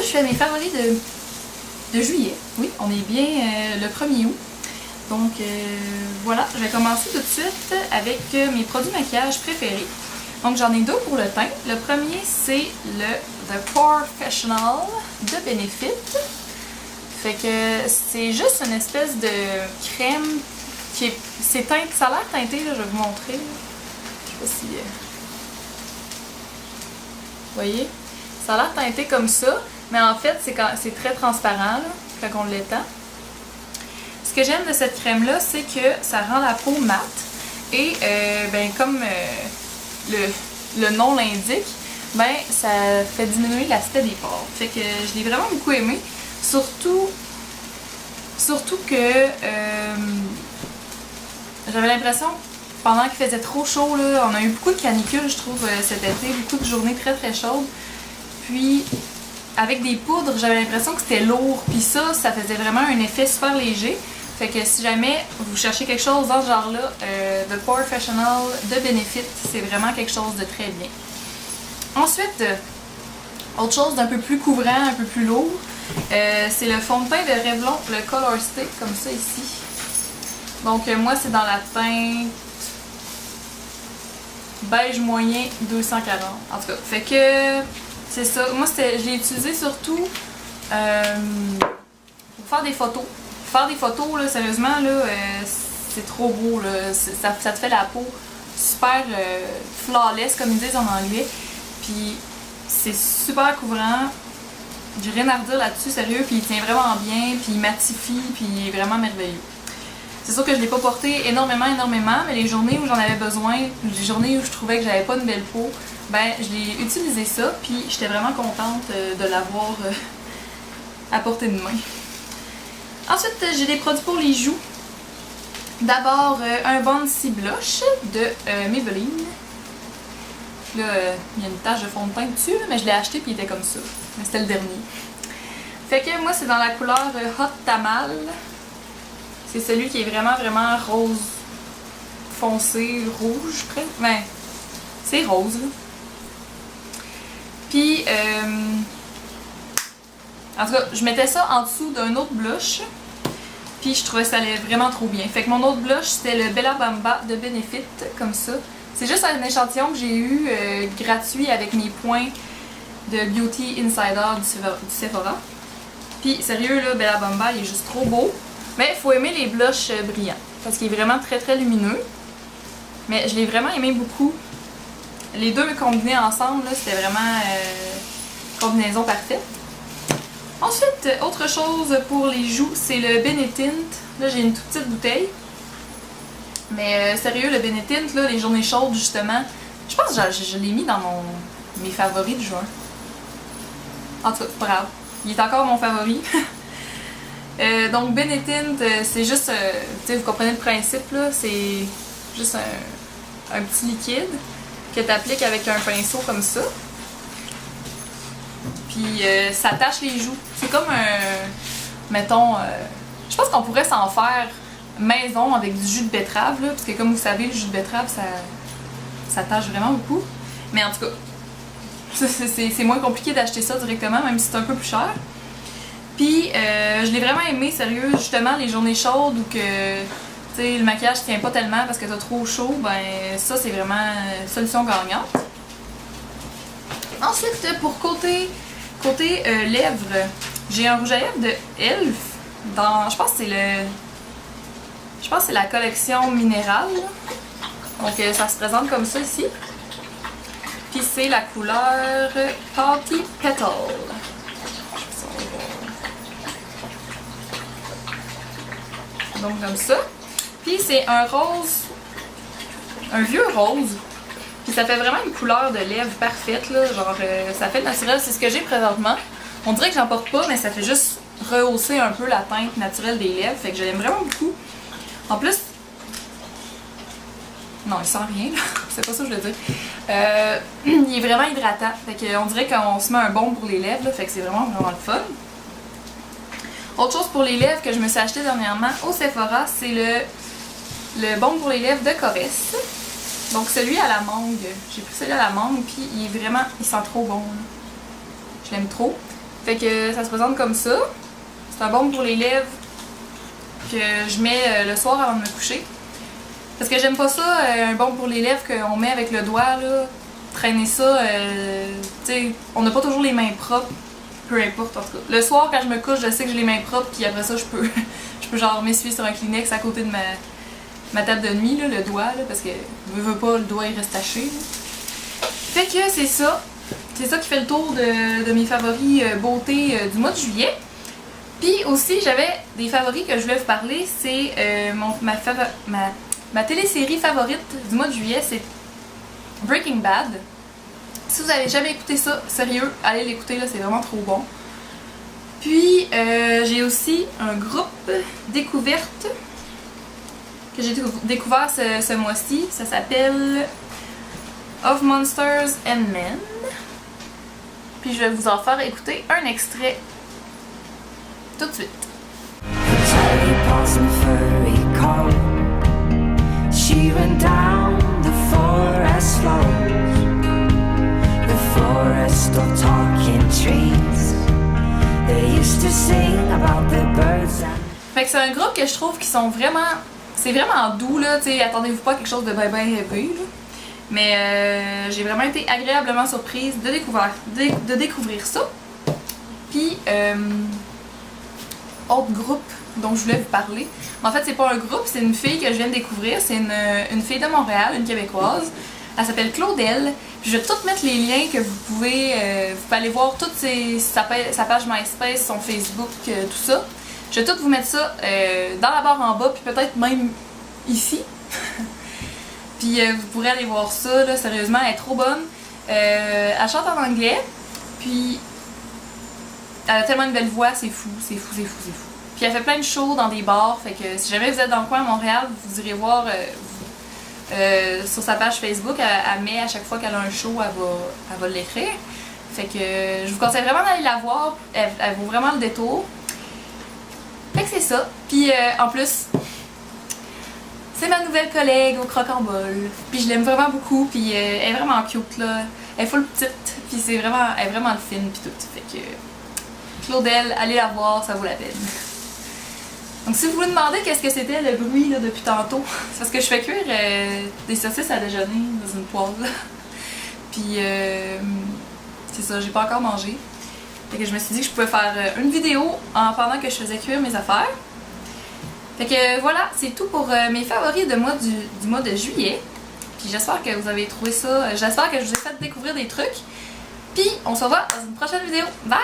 je fais mes favoris de juillet. Oui, on est bien le 1er août. Donc voilà, je vais commencer tout de suite avec mes produits maquillage préférés. Donc j'en ai deux pour le teint. Le premier c'est le The Porefessional de Benefit. Fait que c'est juste une espèce de crème qui est... ça a l'air teinté, là, je vais vous montrer. Là. Je sais pas si... Vous voyez? Ça a l'air teinté comme ça, mais en fait c'est très transparent là, quand on l'étend. Ce que j'aime de cette crème-là, c'est que ça rend la peau mate et ben, comme le nom l'indique, ben, ça fait diminuer l'aspect des pores. Fait que je l'ai vraiment beaucoup aimé. Surtout que j'avais l'impression, pendant qu'il faisait trop chaud, là, on a eu beaucoup de canicules, je trouve, cet été, beaucoup de journées très très chaudes. Puis, avec des poudres, j'avais l'impression que c'était lourd. Puis ça faisait vraiment un effet super léger. Fait que si jamais vous cherchez quelque chose dans ce genre-là, The Porefessional de Benefit, c'est vraiment quelque chose de très bien. Ensuite, autre chose d'un peu plus couvrant, un peu plus lourd, c'est le fond de teint de Revlon, le Color Stick, comme ça ici. Donc moi c'est dans la teinte beige moyen 240. En tout cas, fait que c'est ça. Moi je l'ai utilisé surtout pour faire des photos. Faire des photos, là, sérieusement, là, c'est trop beau. Là. Ça te fait la peau super flawless, comme ils disent en anglais. Puis c'est super couvrant. J'ai rien à redire là-dessus, sérieux. Puis il tient vraiment bien, puis il matifie, puis il est vraiment merveilleux. C'est sûr que je ne l'ai pas porté énormément, mais les journées où j'en avais besoin, les journées où je trouvais que j'avais pas une belle peau, ben je l'ai utilisé ça, puis j'étais vraiment contente de l'avoir à portée de main. Ensuite, j'ai des produits pour les joues. D'abord, un Bouncy Blush de Maybelline. Là, il y a une tache de fond de teint dessus, mais je l'ai acheté puis il était comme ça. Mais c'était le dernier. Fait que moi, c'est dans la couleur Hot Tamal. C'est celui qui est vraiment, vraiment rose foncé, rouge, presque. Ben, c'est rose, là. Puis, en tout cas, je mettais ça en dessous d'un autre blush. Puis je trouvais que ça allait vraiment trop bien. Fait que mon autre blush, c'était le Bella Bamba de Benefit, comme ça. C'est juste un échantillon que j'ai eu gratuit avec mes points de Beauty Insider du Sephora. Puis sérieux, là, Bella Bamba, il est juste trop beau. Mais il faut aimer les blushs brillants, parce qu'il est vraiment très très lumineux. Mais je l'ai vraiment aimé beaucoup. Les deux combinés ensemble, c'était vraiment combinaison parfaite. Ensuite, autre chose pour les joues, c'est le Benetint. Là, j'ai une toute petite bouteille. Mais sérieux, le Benetint, là, les journées chaudes, justement, je pense que je l'ai mis dans mes favoris de juin. En tout cas, pas grave. Il est encore mon favori. Donc, Benetint, c'est juste, tu sais, vous comprenez le principe, là, c'est juste un petit liquide que tu appliques avec un pinceau comme ça. Puis ça tache les joues. C'est comme un... Mettons... je pense qu'on pourrait s'en faire maison avec du jus de betterave, là, parce que comme vous savez, le jus de betterave, ça tache vraiment beaucoup. Mais en tout cas, c'est moins compliqué d'acheter ça directement, même si c'est un peu plus cher. Puis je l'ai vraiment aimé, sérieux, justement, les journées chaudes où que le maquillage tient pas tellement parce que t'as trop chaud, ben ça c'est vraiment une solution gagnante. Ensuite, pour côté lèvres, j'ai un rouge à lèvres de Elf dans, je pense que c'est la collection minérale. Donc ça se présente comme ça ici. Puis c'est la couleur Party Petal. Donc comme ça. Puis c'est un rose, un vieux rose. Puis ça fait vraiment une couleur de lèvres parfaite, là, genre ça fait naturel, c'est ce que j'ai présentement. On dirait que j'en porte pas, mais ça fait juste rehausser un peu la teinte naturelle des lèvres, fait que je l'aime vraiment beaucoup. En plus, non, il sent rien, c'est pas ça que je veux dire. Il est vraiment hydratant, fait qu'on dirait qu'on se met un baume pour les lèvres, là, fait que c'est vraiment, vraiment le fun. Autre chose pour les lèvres que je me suis acheté dernièrement au Sephora, c'est le baume pour les lèvres de Corès. Donc celui à la mangue, j'ai pris celui à la mangue, puis il est vraiment, il sent trop bon. Là. Je l'aime trop. Fait que ça se présente comme ça. C'est un baume pour les lèvres que je mets le soir avant de me coucher. Parce que j'aime pas ça, un baume pour les lèvres qu'on met avec le doigt, là. Traîner ça, tu sais, on n'a pas toujours les mains propres. Peu importe, en tout cas. Le soir, quand je me couche, je sais que j'ai les mains propres, puis après ça, je peux genre m'essuyer sur un Kleenex à côté de ma table de nuit, là, le doigt, là, parce que veux pas, le doigt il reste taché. Là. Fait que c'est ça. C'est ça qui fait le tour de mes favoris beauté du mois de juillet. Puis aussi, j'avais des favoris que je voulais vous parler. C'est ma télésérie favorite du mois de juillet, c'est Breaking Bad. Si vous avez jamais écouté ça, sérieux, allez l'écouter, là, c'est vraiment trop bon. Puis, j'ai aussi un groupe découverte que j'ai découvert ce mois-ci. Ça s'appelle Of Monsters and Men. Puis, je vais vous en faire écouter un extrait tout de suite. She went down the forest road, the forest of talking trees. They used to sing about the birds and... Fait que c'est un groupe que je trouve qui sont vraiment... C'est vraiment doux, là, tu sais, attendez-vous pas à quelque chose de ben heavy, là. Mais j'ai vraiment été agréablement surprise de découvrir ça. Puis, autre groupe dont je voulais vous parler. En fait, c'est pas un groupe, c'est une fille que je viens de découvrir. C'est une fille de Montréal, une Québécoise. Elle s'appelle Claudel. Puis je vais tout mettre les liens que vous pouvez aller voir toutes sa page MySpace, son Facebook, tout ça. Je vais tout vous mettre ça dans la barre en bas, puis peut-être même ici. Puis vous pourrez aller voir ça, là, sérieusement, elle est trop bonne. Elle chante en anglais, puis elle a tellement une belle voix, c'est fou. Puis elle fait plein de shows dans des bars, fait que si jamais vous êtes dans le coin à Montréal, vous irez voir sur sa page Facebook, elle met à chaque fois qu'elle a un show, elle va l'écrire. Fait que je vous conseille vraiment d'aller la voir, elle vaut vraiment le détour. Fait que c'est ça. Puis en plus, c'est ma nouvelle collègue au croque-en-bol. Puis je l'aime vraiment beaucoup, puis elle est vraiment cute là. Elle est full petite, puis elle est vraiment fine puis tout. Fait que Claudel, allez la voir, ça vaut la peine. Donc si vous vous demandez qu'est-ce que c'était le bruit là, depuis tantôt, c'est parce que je fais cuire des saucisses à déjeuner dans une poêle. Puis c'est ça, j'ai pas encore mangé. Fait que je me suis dit que je pouvais faire une vidéo pendant que je faisais cuire mes affaires. Fait que voilà, c'est tout pour mes favoris du mois de juillet. Puis j'espère que vous avez trouvé ça, j'espère que je vous ai fait découvrir des trucs. Puis on se revoit dans une prochaine vidéo. Bye!